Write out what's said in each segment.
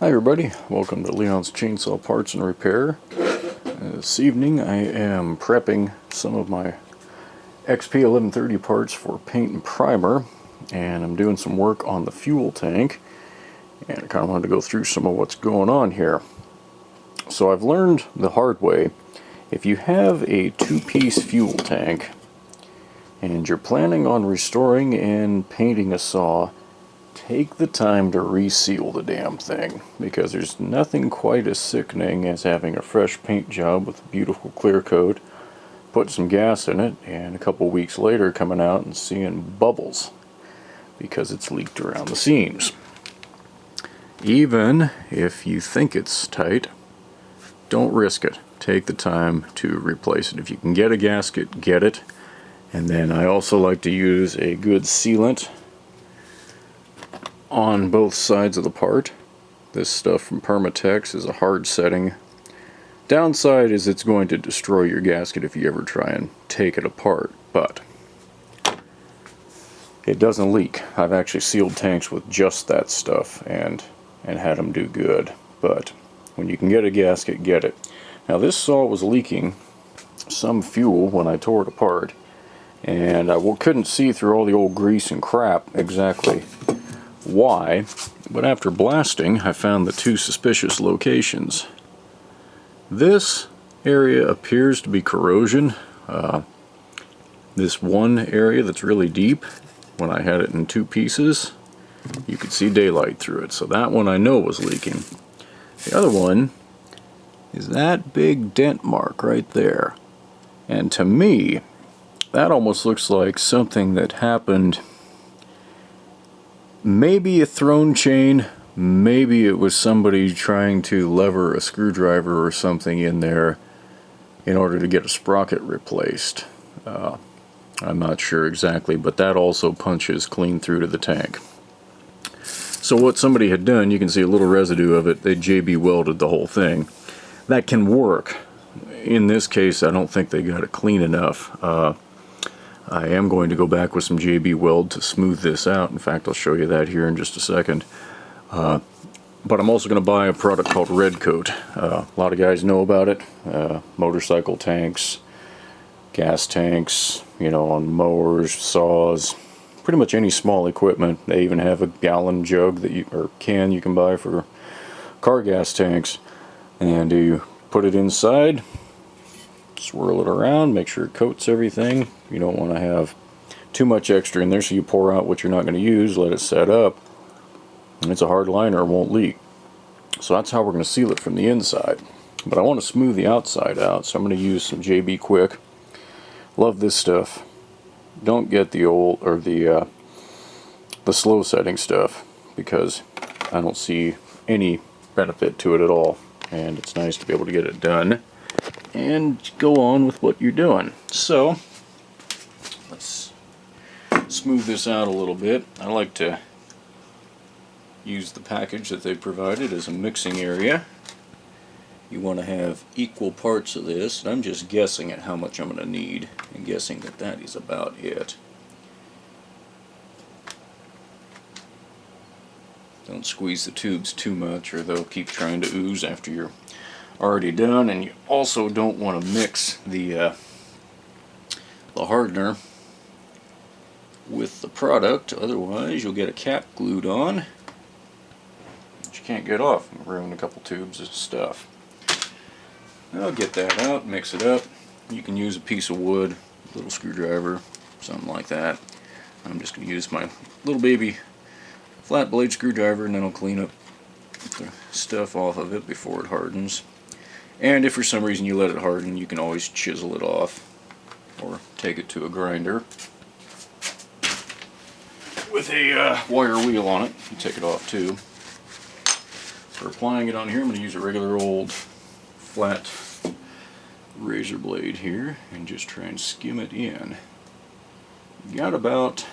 Hi everybody, welcome to Leon's Chainsaw Parts and Repair. This evening I am prepping some of my XP1130 parts for paint and primer, and I'm doing some work on the fuel tank, and I kind of wanted to go through some of what's going on here. So I've learned the hard way, if you have a two-piece fuel tank and you're planning on restoring and painting a saw, take the time to reseal the damn thing, because there's nothing quite as sickening as having a fresh paint job with a beautiful clear coat, put some gas in it, and a couple weeks later coming out and seeing bubbles because it's leaked around the seams. Even if you think it's tight, don't risk it. Take the time to replace it. If you can get a gasket, get it. And then I also like to use a good sealant on both sides of the part. This stuff from Permatex is a hard setting. Downside is it's going to destroy your gasket if you ever try and take it apart, but it doesn't leak. I've actually sealed tanks with just that stuff and had them do good. But when you can get a gasket, get it. Now this saw was leaking some fuel when I tore it apart, and I couldn't see through all the old grease and crap exactly why, but after blasting I found the two suspicious locations. This area appears to be corrosion. This one area that's really deep, when I had it in two pieces, you could see daylight through it, so that one I know was leaking. The other one is that big dent mark right there, and to me that almost looks like something that happened. Maybe a thrown chain, maybe it was somebody trying to lever a screwdriver or something in there in order to get a sprocket replaced. I'm not sure exactly, but that also punches clean through to the tank. So what somebody had done, you can see a little residue of it, they JB welded the whole thing. That can work. In this case, I don't think they got it clean enough. I am going to go back with some JB Weld to smooth this out. In fact, I'll show you that here in just a second. But I'm also going to buy a product called Red Coat. A lot of guys know about it. Motorcycle tanks, gas tanks, you know, on mowers, saws, pretty much any small equipment. They even have a gallon jug that or can you can buy for car gas tanks. And you put it inside, swirl it around, make sure it coats everything. You don't want to have too much extra in there, so you pour out what you're not going to use, let it set up, and it's a hard liner, it won't leak. So that's how we're going to seal it from the inside. But I want to smooth the outside out, so I'm going to use some JB Quick. Love this stuff. Don't get the old or the slow setting stuff, because I don't see any benefit to it at all, and it's nice to be able to get it done and go on with what you're doing. So let's smooth this out a little bit. I like to use the package that they provided as a mixing area. You want to have equal parts of this, and I'm just guessing at how much I'm going to need, and guessing that that is about it. Don't squeeze the tubes too much or they'll keep trying to ooze after you're already done. And you also don't want to mix the hardener with the product, otherwise you'll get a cap glued on that you can't get off and ruin a couple tubes of stuff. I'll get that out, mix it up. You can use a piece of wood, a little screwdriver, something like that. I'm just going to use my little baby flat blade screwdriver, and then I'll clean up the stuff off of it before it hardens. And if for some reason you let it harden, you can always chisel it off or take it to a grinder with a wire wheel on it. You take it off too. For applying it on here, I'm going to use a regular old flat razor blade here and just try and skim it in. You got about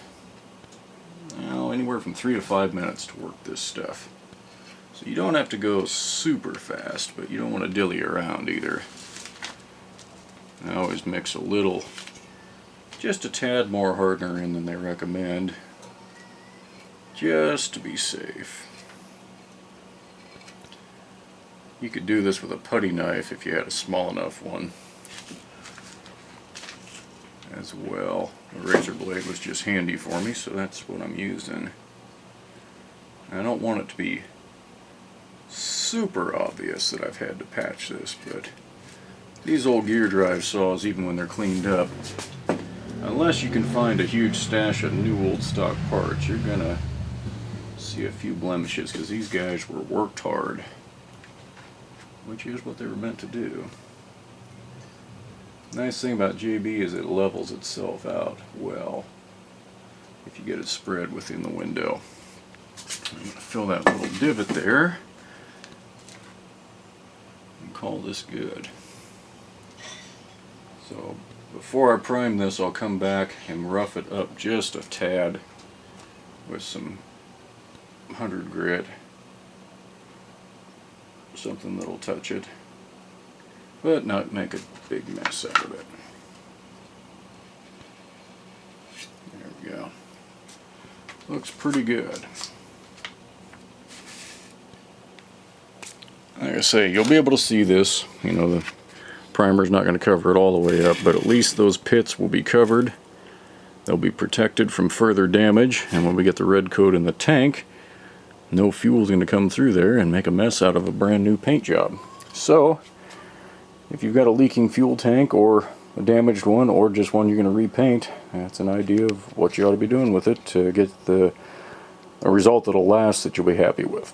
anywhere from 3 to 5 minutes to work this stuff. So you don't have to go super fast, but you don't want to dilly around either. I always mix a little, just a tad more hardener in than they recommend, just to be safe. You could do this with a putty knife if you had a small enough one as well. The razor blade was just handy for me, so that's what I'm using. I don't want it to be super obvious that I've had to patch this, but these old gear drive saws, even when they're cleaned up, unless you can find a huge stash of new old stock parts, you're gonna see a few blemishes, because these guys were worked hard, which is what they were meant to do. Nice thing about JB is it levels itself out well if you get it spread within the window. I'm going to fill that little divot there and call this good. So before I prime this, I'll come back and rough it up just a tad with some 100 grit, something that'll touch it, but not make a big mess out of it. There we go. Looks pretty good. Like I say, you'll be able to see this. You know, the primer's not going to cover it all the way up, but at least those pits will be covered. They'll be protected from further damage, and when we get the red coat in the tank, no fuel's going to come through there and make a mess out of a brand new paint job. So, if you've got a leaking fuel tank or a damaged one, or just one you're going to repaint, that's an idea of what you ought to be doing with it to get a result that'll last, that you'll be happy with.